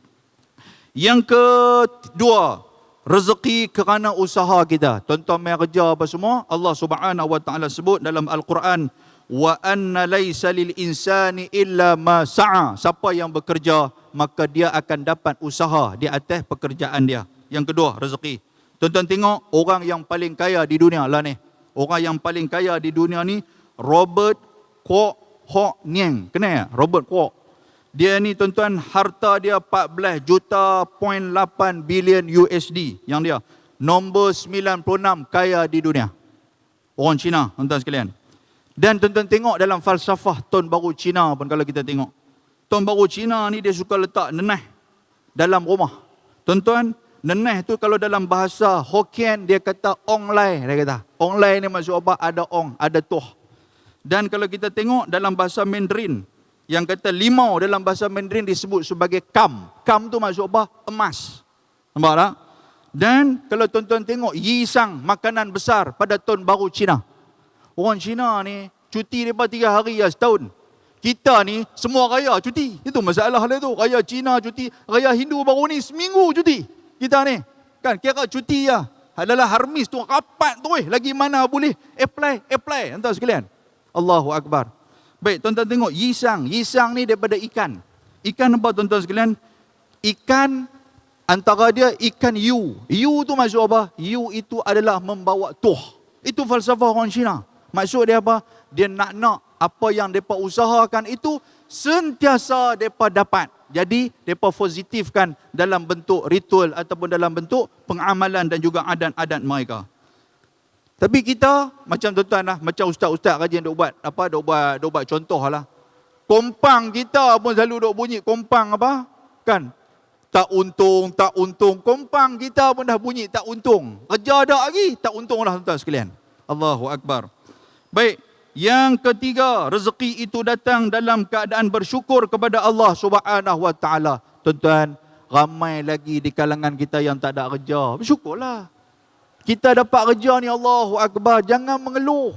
Yang kedua, rezeki kerana usaha kita. Tuan-tuan main kerja apa semua, Allah Subhanahu Wa Taala sebut dalam Al-Quran, wa anna laisa lil insani illa ma sa'a. Siapa yang bekerja, maka dia akan dapat usaha di atas pekerjaan dia. Yang kedua, rezeki. Tuan-tuan tengok orang yang paling kaya di dunia lah ni. Orang yang paling kaya di dunia ni Robert Kwok Ho Niang. Kenal ya? Robert Kwok. Dia ni tuan-tuan harta dia 14 juta .8 bilion USD yang dia. Nombor 96 kaya di dunia. Orang Cina, tuan-tuan sekalian. Dan tuan-tuan tengok dalam falsafah Tahun Baru Cina pun kalau kita tengok. Tahun Baru Cina ni dia suka letak neneh dalam rumah. Tuan-tuan, neneh tu kalau dalam bahasa Hokkien dia kata ong lai, dia kata. Ong lai ni maksud apa? Ada ong, ada tuh. Dan kalau kita tengok dalam bahasa Mandarin, yang kata limau dalam bahasa Mandarin disebut sebagai kam. Kam tu maksud apa? Emas. Nampak tak? Dan kalau tuan-tuan tengok yisang, makanan besar pada Tahun Baru Cina. Orang Cina ni cuti mereka 3 hari ya setahun. Kita ni semua raya cuti. Itu masalah dia tu. Raya Cina cuti, raya Hindu baru ni seminggu cuti. Kita ni kan kira cuti ya. Adalah Harmis tu rapat tu lagi mana boleh apply. Tuan-tuan sekalian. Allahu Akbar. Baik, tuan-tuan tengok yisang. Yisang ni daripada ikan. Ikan apa tuan-tuan sekalian? Ikan antara dia ikan yu. Yu tu maksud apa? Yu itu adalah membawa tuh. Itu falsafah orang Cina. Maksud dia apa? Dia nak apa yang mereka usahakan itu sentiasa mereka dapat. Jadi, mereka positifkan dalam bentuk ritual ataupun dalam bentuk pengamalan dan juga adat-adat mereka. Tapi kita, macam tuan-tuan lah, macam ustaz-ustaz kajian duk buat contoh lah. Kompang kita pun selalu duk bunyi kompang apa? Kan? Tak untung. Kompang kita pun dah bunyi tak untung. Kerja ada lagi, tak untung lah tuan-tuan sekalian. Allahu Akbar. Baik. Yang ketiga, rezeki itu datang dalam keadaan bersyukur kepada Allah Subhanahu Wa Taala. Tuan-tuan, ramai lagi di kalangan kita yang tak ada kerja. Bersyukurlah. Kita dapat kerja ni, Allahu Akbar. Jangan mengeluh.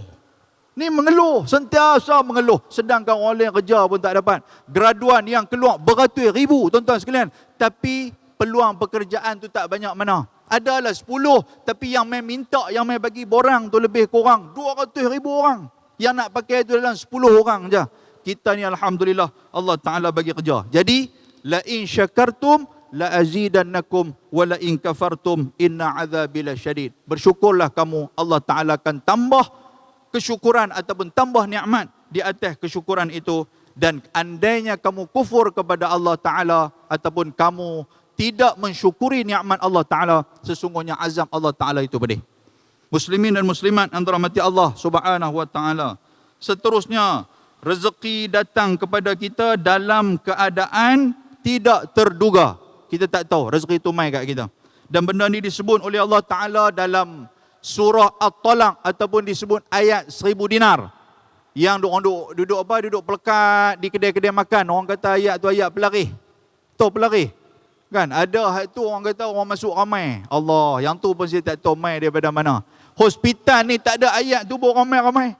Ni mengeluh, sentiasa mengeluh. Sedangkan orang lain kerja pun tak dapat. Graduan yang keluar beratus ribu, tuan-tuan sekalian. Tapi peluang pekerjaan tu tak banyak mana. Adalah 10, tapi yang main minta, yang main bagi borang tu lebih kurang 200 ribu orang. Yang nak pakai itu dalam 10 orang je. Kita ni alhamdulillah Allah Ta'ala bagi kerja. Jadi, la in syakartum la azidannakum wa la in kafartum inna azabi lasyadid. Bersyukurlah kamu, Allah Ta'ala akan tambah kesyukuran ataupun tambah nikmat di atas kesyukuran itu. Dan andainya kamu kufur kepada Allah Ta'ala ataupun kamu tidak mensyukuri nikmat Allah Ta'ala, sesungguhnya azab Allah Ta'ala itu pedih. Muslimin dan muslimat yang dirahmati Allah Subhanahu Wa Taala. Seterusnya, rezeki datang kepada kita dalam keadaan tidak terduga. Kita tak tahu rezeki itu mai kat kita. Dan benda ni disebut oleh Allah Taala dalam surah At-Talaq ataupun disebut ayat 1000 dinar. Yang duduk pelekat di kedai-kedai makan. Orang kata ayat tu ayat pelarih. Tahu pelarih? Kan ada ayat tu orang kata orang masuk ramai. Allah, yang tu pun saya tak tahu mai daripada mana. Hospital ni tak ada ayat tu baru ramai-ramai.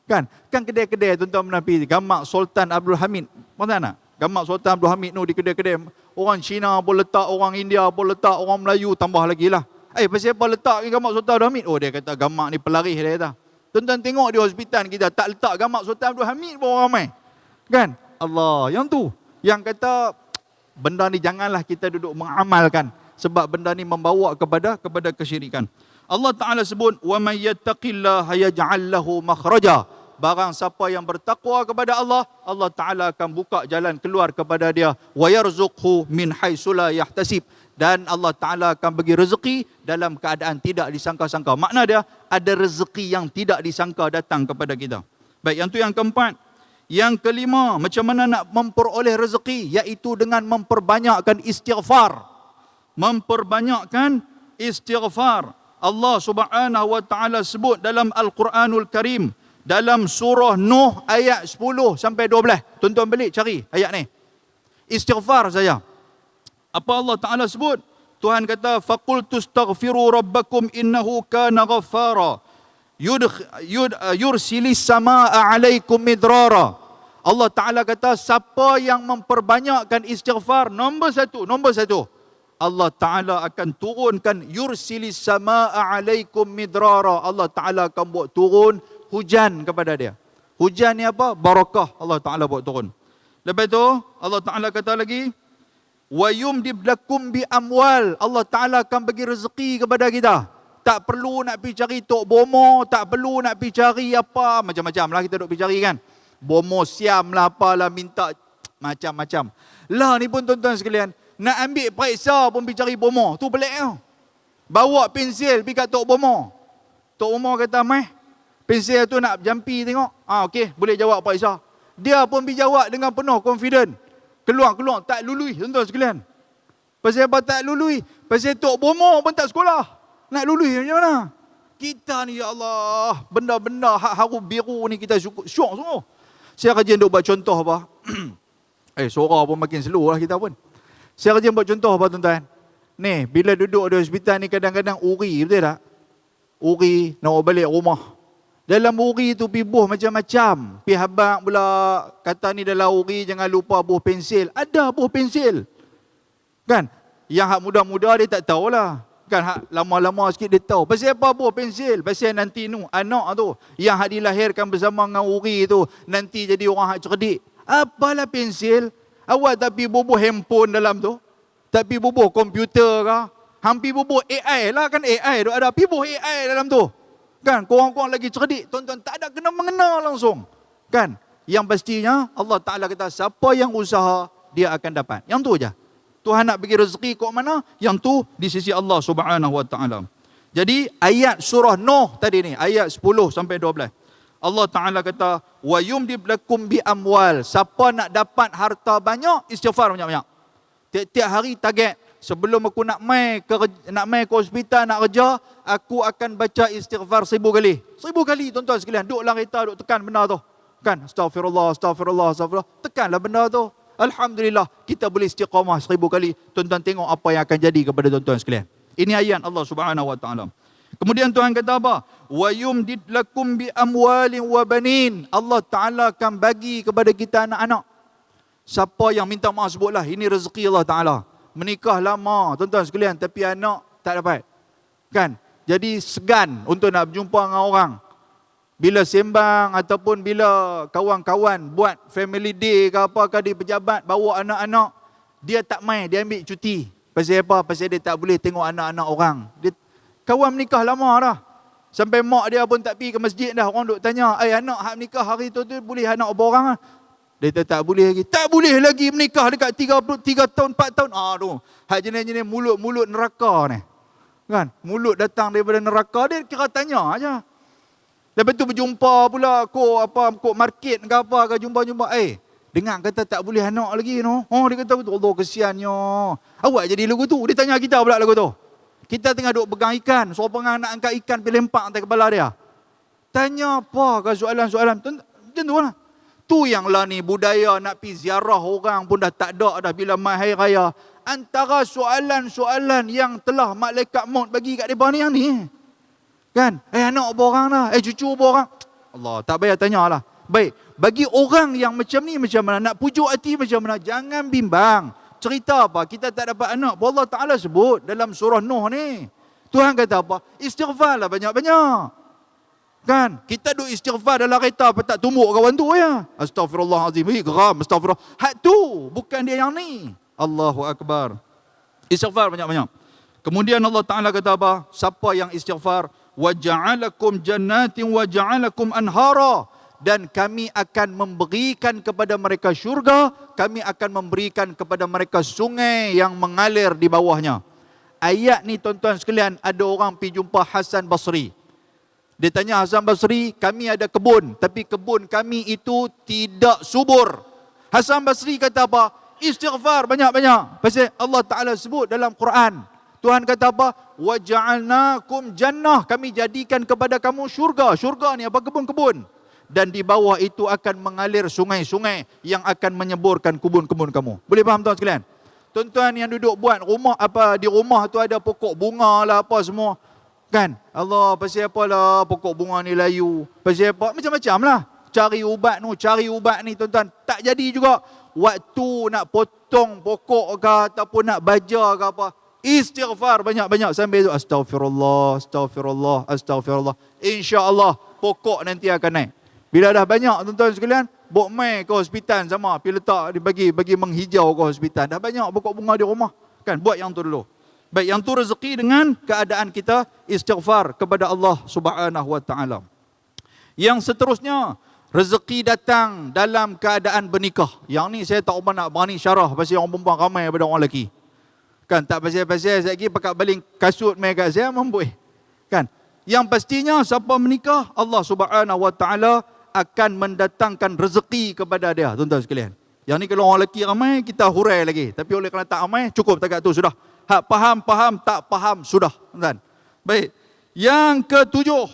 Kan kedai-kedai tuan-tuan pernah pergi Gamak Sultan Abdul Hamid. Mana nak? Gamak Sultan Abdul Hamid tu di kedai-kedai orang Cina pun letak, orang India pun letak, orang Melayu tambah lagi lah. Pasal apa letak ni Gamak Sultan Abdul Hamid? Oh, dia kata gamak ni pelarih, dia kata. Tuan-tuan tengok di hospital kita tak letak Gamak Sultan Abdul Hamid pun orang ramai. Kan? Allah, yang tu yang kata benda ni janganlah kita duduk mengamalkan sebab benda ni membawa kepada kesyirikan. Allah Ta'ala sebut, وَمَنْ يَتَّقِ اللَّهَ يَجْعَلْ لَهُ مَخْرَجًا. Barang siapa yang bertakwa kepada Allah, Allah Ta'ala akan buka jalan keluar kepada dia. وَيَرْزُقْهُ مِنْ حَيْثُ لَا يَحْتَسِبْ. Dan Allah Ta'ala akan bagi rezeki dalam keadaan tidak disangka-sangka. Makna dia, ada rezeki yang tidak disangka datang kepada kita. Baik, yang tu yang keempat. Yang kelima, macam mana nak memperoleh rezeki, iaitu dengan memperbanyakkan istighfar. Memperbanyakkan istighfar. Allah Subhanahu wa taala sebut dalam Al-Quranul Karim, dalam surah Nuh ayat 10 sampai 12. Tuan-tuan balik cari ayat ni. Istighfar saja. Apa Allah Taala sebut? Tuhan kata, faqultu astaghfiru rabbakum innahu kana ghaffara yursilis samaa alaikum midrara. Allah Taala kata, siapa yang memperbanyakkan istighfar, nombor satu, Allah Taala akan turunkan yursilis samaa alaikum midrara. Allah Taala akan buat turun hujan kepada dia. Hujan ni apa? Barakah Allah Taala buat turun. Lepas tu Allah Taala kata lagi, wa yumdib lakum bi amwal. Allah Taala akan bagi rezeki kepada kita. Tak perlu nak pergi cari tok bomo, tak perlu nak pergi cari apa, macam-macam lah kita duk pergi cari kan. Bomo siam lah, apalah, minta macam-macam. Lah ni pun tuan-tuan sekalian, nak ambil periksa pun pergi cari bomo. Tu pelik tau. Bawa pensil pergi kat tok bomo. Tok bomo kata, "Meh, pensil tu nak jampi tengok." Okey, boleh jawab periksa. Dia pun pergi jawab dengan penuh confident. Keluar, tak lului tuan-tuan sekalian. Pasal apa tak lului? Pasal tok bomo pun tak sekolah. Nak lului macam mana? Kita ni, ya Allah, benda-benda hak haru biru ni kita syok semua. Saya rajin duk buat contoh apa? Suara pun makin slow lah kita pun. Saya rajin buat contoh apa tuan-tuan? Ni, bila duduk di hospital ni kadang-kadang uri, betul tak? Uri, nak balik rumah. Dalam uri tu pergi buh macam-macam. Pergi habang pula, kata ni dalam uri jangan lupa buh pensil. Ada buh pensil. Kan? Yang hak muda-muda dia tak tahulah. Kan hak lama-lama sikit dia tahu. Pasal apa buh pensil? Pasal nanti nu anak tu yang hak dilahirkan bersama dengan uri tu nanti jadi orang hak cerdik. Apalah pensil? Awak tak pergi bubuh handphone dalam tu? Tak pergi bubuh komputer ke? Hampir bubuh AI lah, kan AI tu ada. Pergi bubuh AI dalam tu. Kan, korang-korang lagi cerdik, tuan-tuan, tak ada kena-mengena langsung. Kan, yang pastinya Allah Ta'ala kata, siapa yang usaha, dia akan dapat. Yang tu je. Tuhan nak bagi rezeki kok mana, yang tu di sisi Allah Subhanahu wa Ta'ala. Jadi, ayat surah Nuh tadi ni, ayat 10 sampai 12. Allah Ta'ala kata, wa yumdib lakum bi amwal. Siapa nak dapat harta banyak, istighfar banyak-banyak. Tiap-tiap hari target. Sebelum aku nak mai ke hospital nak kerja, aku akan baca istighfar 1000 kali. 1000 kali tuan-tuan sekalian. Duk dalam kereta, duk tekan benda tu. Kan? Astaghfirullah. Tekanlah benda tu. Alhamdulillah, kita boleh istiqamah 1000 kali. Tuan-tuan tengok apa yang akan jadi kepada tuan-tuan sekalian. Ini ayat Allah Subhanahu wa taala. Kemudian Tuhan kata apa? Wa yumdid lakum bi amwalin wa banin. Allah Taala akan bagi kepada kita anak-anak. Siapa yang minta maaf sebutlah, ini rezeki Allah Taala. Menikah lama tuan-tuan sekalian tapi anak tak dapat. Kan? Jadi segan untuk nak berjumpa dengan orang. Bila sembang ataupun bila kawan-kawan buat family day ke apa ke di pejabat bawa anak-anak, dia tak main, dia ambil cuti. Pasal apa? Pasal dia tak boleh tengok anak-anak orang. Dia kawan menikah lama dah. Sampai mak dia pun tak pergi ke masjid dah. Orang duk tanya, anak hak menikah hari tu boleh anak berapa orang ah? Dia tak boleh lagi. Tak boleh lagi menikah dekat 3 tahun, 4 tahun. Aduh, hak jenis-jenis mulut-mulut neraka ni. Kan? Mulut datang daripada neraka, dia kira tanya aja. Lepas tu berjumpa pula kok market ke apa ke jumpa-jumpa. Dengar kata tak boleh anak lagi no. Dia kata Allah kesiannya. Awak jadi lagu tu. Dia tanya kita pula lagu tu. Kita tengah duk pegang ikan. Seorang nak angkat ikan pergi lempak atas kepala dia. Tanya apa ke soalan-soalan. Macam tu lah. Tu yang lah ni budaya nak pergi ziarah orang pun dah tak ada dah bila mai hari raya. Antara soalan-soalan yang telah malaikat maut bagi kat mereka ni yang ni. Kan? Anak berapa orang dah? Cucu berapa orang? Allah, tak payah tanya lah. Baik, bagi orang yang macam ni macam mana? Nak pujuk hati macam mana? Jangan bimbang. Cerita apa? Kita tak dapat anak. Allah Ta'ala sebut dalam surah Nuh ni. Tuhan kata apa? Istighfar lah banyak-banyak. Kan? Kita duk istighfar dalam kereta apa tak tumbuk kawan tu ya. Astaghfirullahalazim. Geram, astagfirullah. Hak tu, bukan dia yang ni. Allahu Akbar. Istighfar banyak-banyak. Kemudian Allah Ta'ala kata apa? Siapa yang istighfar? وَجَعَلَكُمْ جَنَّاتٍ وَجَعَلَكُمْ أَنْهَارًا. Dan kami akan memberikan kepada mereka syurga, kami akan memberikan kepada mereka sungai yang mengalir di bawahnya. Ayat ni tuan-tuan sekalian, ada orang pergi jumpa Hasan Basri. Dia tanya Hasan Basri, kami ada kebun, tapi kebun kami itu tidak subur. Hasan Basri kata apa? Istighfar banyak-banyak. Pasal Allah Ta'ala sebut dalam Quran. Tuhan kata apa? وَجَعَلْنَاكُمْ jannah. Kami jadikan kepada kamu syurga. Syurga ni apa? Kebun-kebun. Dan di bawah itu akan mengalir sungai-sungai yang akan menyeburkan kebun-kebun kamu. Boleh faham tuan sekalian? Tuan-tuan yang duduk buat rumah, apa di rumah tu ada pokok bunga lah apa semua. Kan? Allah, pasal apa lah pokok bunga ni layu? Pasal apa? Macam-macam lah. Cari ubat ni tuan-tuan. Tak jadi juga. Waktu nak potong pokok ke ataupun nak baja ke apa. Istighfar banyak-banyak sambil tu. Astaghfirullah, astaghfirullah, astaghfirullah. InsyaAllah pokok nanti akan naik. Bila dah banyak tuan-tuan sekalian, bawa mai ke hospital sama. Pergi letak, bagi menghijau ke hospital. Dah banyak pokok bunga di rumah. Kan? Buat yang tu dulu. Baik, yang tu rezeki dengan keadaan kita istighfar kepada Allah Subhanahu Wa Taala. Yang seterusnya, rezeki datang dalam keadaan bernikah. Yang ni saya tak nak berani syarah pasal orang perempuan ramai daripada orang lelaki. Kan, tak pasal-pasal saya lagi pakai baling kasut mai kat saya mampu. Kan? Yang pastinya siapa menikah, Allah Subhanahu Wa Taala akan mendatangkan rezeki kepada dia, tuan-tuan sekalian. Yang ni kalau orang lelaki ramai kita hurai lagi. Tapi oleh kerana tak ramai, cukup takat tu sudah. Hak faham, tak faham, sudah. Tuan. Baik. Yang ketujuh,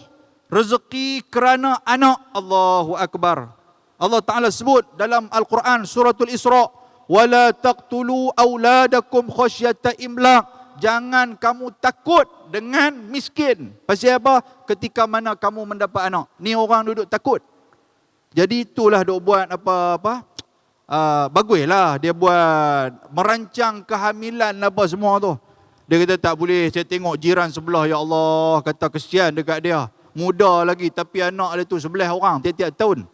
rezeki kerana anak. Allahu Akbar. Allah Ta'ala sebut dalam Al-Quran suratul Isra, wala taqtulu auladakum khasyata imlaq. Jangan kamu takut dengan miskin. Pasal apa? Ketika mana kamu mendapat anak. Ni orang duduk takut. Jadi itulah duk buat apa-apa. Baguslah dia buat merancang kehamilan apa semua tu. Dia kata tak boleh, saya tengok jiran sebelah, ya Allah, kata kesian dekat dia. Muda lagi tapi anak dia tu 11 orang tiap-tiap tahun.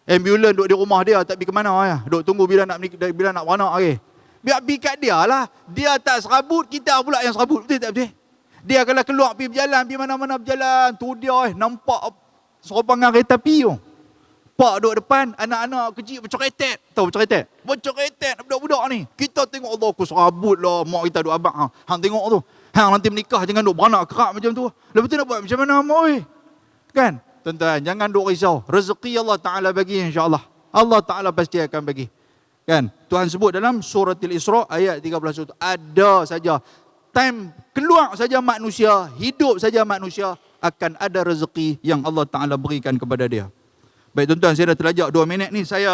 Ambulans duduk di rumah dia tak pergi ke mana ya. Duduk tunggu bila nak beranak lagi. Biar pergi kat dia lah. Dia tak serabut, kita pula yang serabut. Betul tak betul? Dia kalau keluar pergi berjalan, pergi mana-mana berjalan, tu dia nampak seropangan kereta api tu. Pak duduk depan, anak-anak kecil bercoretet. Tahu bercoretet? Bercoretet budak-budak ni. Kita tengok Allah, aku serabut lah mak kita duduk abang. Hang tengok tu. Hang nanti menikah jangan duduk beranak kerak macam tu. Lepas tu nak buat macam mana mak oi? Kan? Tuan-tuan, jangan duduk risau. Rezeki Allah Ta'ala bagi insya-Allah. Allah Ta'ala pasti akan bagi. Kan? Tuhan sebut dalam surah Al-Isra ayat 13 itu. Ada saja. Time keluar saja manusia, hidup saja manusia, akan ada rezeki yang Allah Ta'ala berikan kepada dia. Baik tuan-tuan, saya dah terlajak 2 minit ni, saya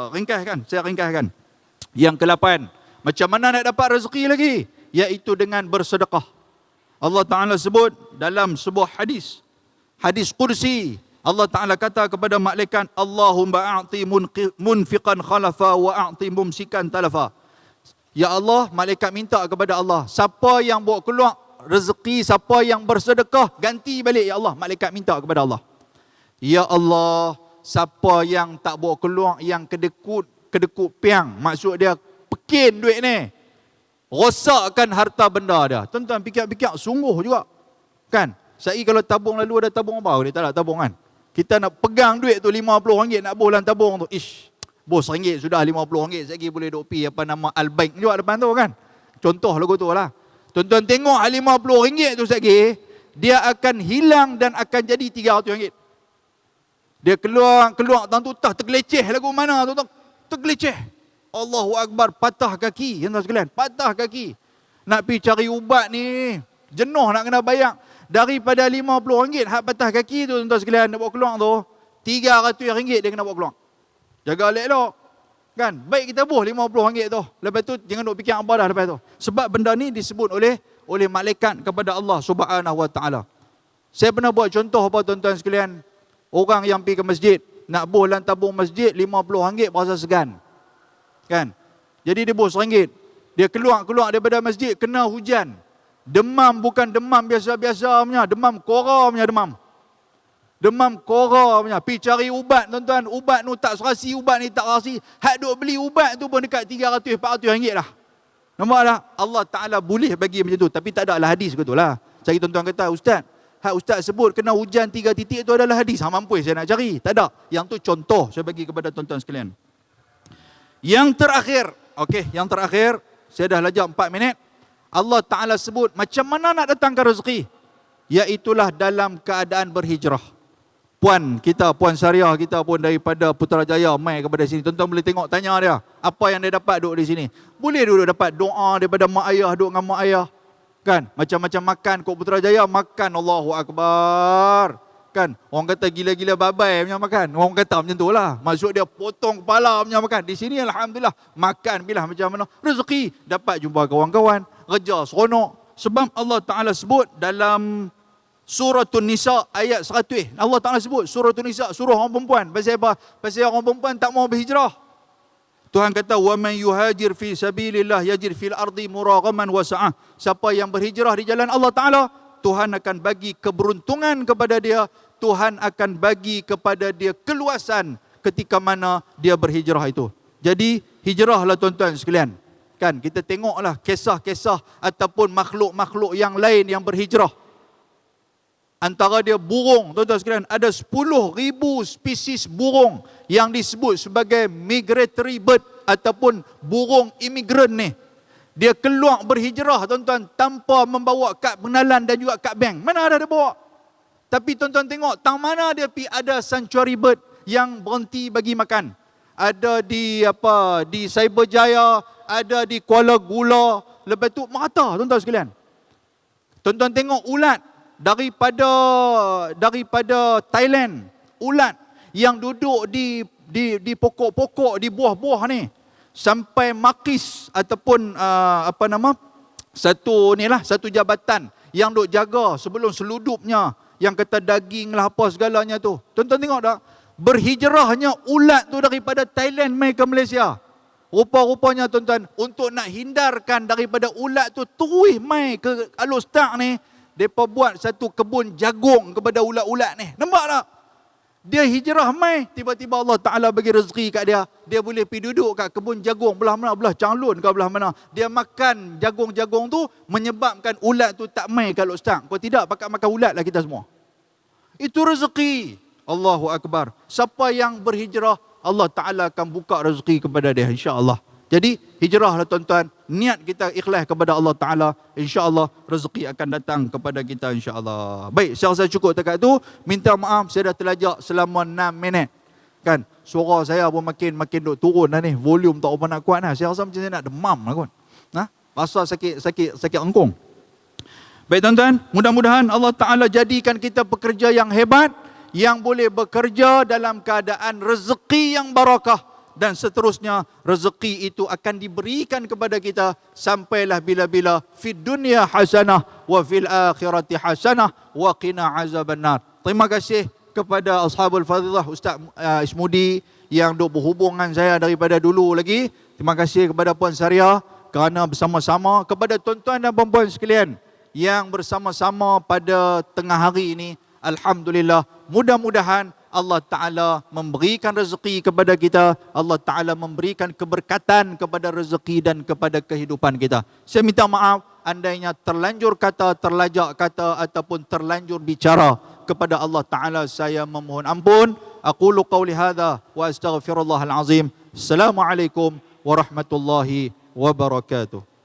ringkaskan. Yang ke-8, macam mana nak dapat rezeki lagi? Iaitu dengan bersedekah. Allah Ta'ala sebut dalam sebuah hadis Qudsi. Allah Ta'ala kata kepada malaikat, Allahumma a'ti munfiqan khalafa wa a'ti mumsikan talafa. Ya Allah, malaikat minta kepada Allah, siapa yang bawa keluar rezeki, siapa yang bersedekah, ganti balik ya Allah. Malaikat minta kepada Allah. Ya Allah, siapa yang tak bawa keluar, yang kedekut piang, maksud dia pekin duit ni, rosakkan harta benda dia. Tuan-tuan fikir-fikir sungguh juga. Kan? Saya kalau tabung lalu ada tabung apa? Dia tak ada tabung kan? Kita nak pegang duit tu RM50 nak boh dalam tabung tu. Bos RM1 sudah RM50. Saya boleh duk pi apa nama Al-Bank juga depan tu kan. Contoh lagu tu lah. Tuan-tuan tengok RM50 tu sekali, dia akan hilang dan akan jadi RM300. Dia keluar tu tergeleceh lagu mana tu tergeleceh. Allahu Akbar, patah kaki. Tuan-tuan sekalian, patah kaki. Nak pi cari ubat ni, jenuh nak kena bayar. Daripada RM50 hak patah kaki tu tuan-tuan sekalian nak bawa keluar tu, RM300 dia kena bawa keluar. Jaga elok-elok. Kan? Baik kita buh RM50 tu. Lepas tu jangan duk fikir apa dah lepas tu. Sebab benda ni disebut oleh malaikat kepada Allah Subhanahu Wa Taala. Saya pernah buat contoh apa tuan-tuan sekalian. Orang yang pergi ke masjid, nak buh dalam tabung masjid RM50 berasa segan. Kan? Jadi dia buh RM1. Dia keluar daripada masjid, kena hujan. Demam bukan demam biasa-biasa punya, demam kora punya demam. Demam kora punya. Pergi cari ubat tuan-tuan, ubat tu tak serasi, ubat ni tak serasi. Hak duk beli ubat tu pun dekat RM300-400 lah. Nampak tak? Allah Ta'ala boleh bagi macam tu. Tapi tak ada lah hadis ke tu lah. Cari tuan-tuan kata, Ustaz, hak Ustaz sebut kena hujan 3 titik tu adalah hadis. Mampu saya nak cari. Tak ada. Yang tu contoh saya bagi kepada tuan-tuan sekalian. Yang terakhir. Okey, yang terakhir. Saya dah lajak 4 minit. Allah Ta'ala sebut macam mana nak datangkan rezeki. iaitulah dalam keadaan berhijrah. Puan Syariah kita pun daripada Putrajaya mai kepada sini. Tuan-tuan boleh tengok, tanya dia apa yang dia dapat duduk di sini. Boleh duduk dapat doa daripada mak ayah, duduk dengan mak ayah. Kan? Macam-macam makan kat Putrajaya, makan Allahu Akbar. Kan? Orang kata gila-gila babai punya makan. Orang kata macam tu lah. Maksud dia potong kepala punya makan. Di sini Alhamdulillah makan bilah macam mana. Rezeki, dapat jumpa kawan-kawan, kerja seronok. Sebab Allah Ta'ala sebut dalam Suratul Nisa ayat 100. Allah Ta'ala sebut Suratul Nisa, surah orang perempuan. Pasal apa? Pasal orang perempuan tak mau berhijrah. Tuhan kata, وَمَنْ يُهَاجِرْ فِي سَبِيلِ اللَّهِ يَجِرْ فِي الْأَرْضِ مُرَاغَمًا وَسَعَةً. Siapa yang berhijrah di jalan Allah Ta'ala, Tuhan akan bagi keberuntungan kepada dia. Tuhan akan bagi kepada dia keluasan ketika mana dia berhijrah itu. Jadi, hijrahlah tuan-tuan sekalian. Kan, kita tengoklah kisah-kisah ataupun makhluk-makhluk yang lain yang berhijrah. Antara dia burung, tuan-tuan sekalian, ada 10,000 spesies burung yang disebut sebagai migratory bird ataupun burung imigran ni. Dia keluar berhijrah tuan-tuan tanpa membawa kad pengenalan dan juga kad bank. Mana ada dia bawa? Tapi tuan-tuan tengok, tang mana dia pergi ada sanctuary bird yang berhenti bagi makan. Ada di Cyberjaya, ada di Kuala Gula, lepas tu merata tuan-tuan sekalian. Tuan-tuan tengok ulat daripada Thailand, ulat yang duduk di pokok-pokok, di buah-buah ni, sampai makis ataupun satu jabatan yang duk jaga sebelum seludupnya, yang kata daging lah apa segalanya tu. Tuan-tuan tengok tak? Berhijrahnya ulat tu daripada Thailand mai ke Malaysia. Rupa-rupanya tuan-tuan, untuk nak hindarkan daripada ulat tu terus mai ke Alor Setar ni, mereka buat satu kebun jagung kepada ulat-ulat ni. Nampak tak? Dia hijrah mai, tiba-tiba Allah Ta'ala bagi rezeki kat dia. Dia boleh pergi duduk kat kebun jagung belah mana? Belah Changlun ke belah mana? Dia makan jagung-jagung tu, menyebabkan ulat tu tak mai kat Alor Setar. Kalau tidak, pakat makan ulat lah kita semua. Itu rezeki. Allahu Akbar. Siapa yang berhijrah, Allah Ta'ala akan buka rezeki kepada dia, insya-Allah. Jadi hijrahlah tuan-tuan, niat kita ikhlas kepada Allah Ta'ala, insya-Allah rezeki akan datang kepada kita, insya-Allah. Baik, saya rasa cukup dekat tu. Minta maaf saya dah terlajak selama 6 minit. Kan, suara saya pun makin duk turun dah ni, volume tak apa nak kuat dah. Saya rasa macam saya nak demam lah kan. Rasa sakit engkung. Baik tuan-tuan, mudah-mudahan Allah Ta'ala jadikan kita pekerja yang hebat, yang boleh bekerja dalam keadaan rezeki yang barakah. Dan seterusnya rezeki itu akan diberikan kepada kita sampailah bila-bila fid dunya hasanah wa fil akhirati hasanah wa qina azabannar. Terima kasih kepada ashabul fadilah Ustaz Ismudi yang duk berhubung dengan saya daripada dulu lagi. Terima kasih kepada Puan Syariah kerana bersama-sama, kepada tuan-tuan dan puan-puan sekalian yang bersama-sama pada tengah hari ini. Alhamdulillah, mudah-mudahan Allah Ta'ala memberikan rezeki kepada kita. Allah Ta'ala memberikan keberkatan kepada rezeki dan kepada kehidupan kita. Saya minta maaf andainya terlanjur kata, terlajak kata ataupun terlanjur bicara kepada Allah Ta'ala. Saya memohon ampun. Aqulu qawli hadha wa astaghfirullahal azim. Assalamualaikum warahmatullahi wabarakatuh.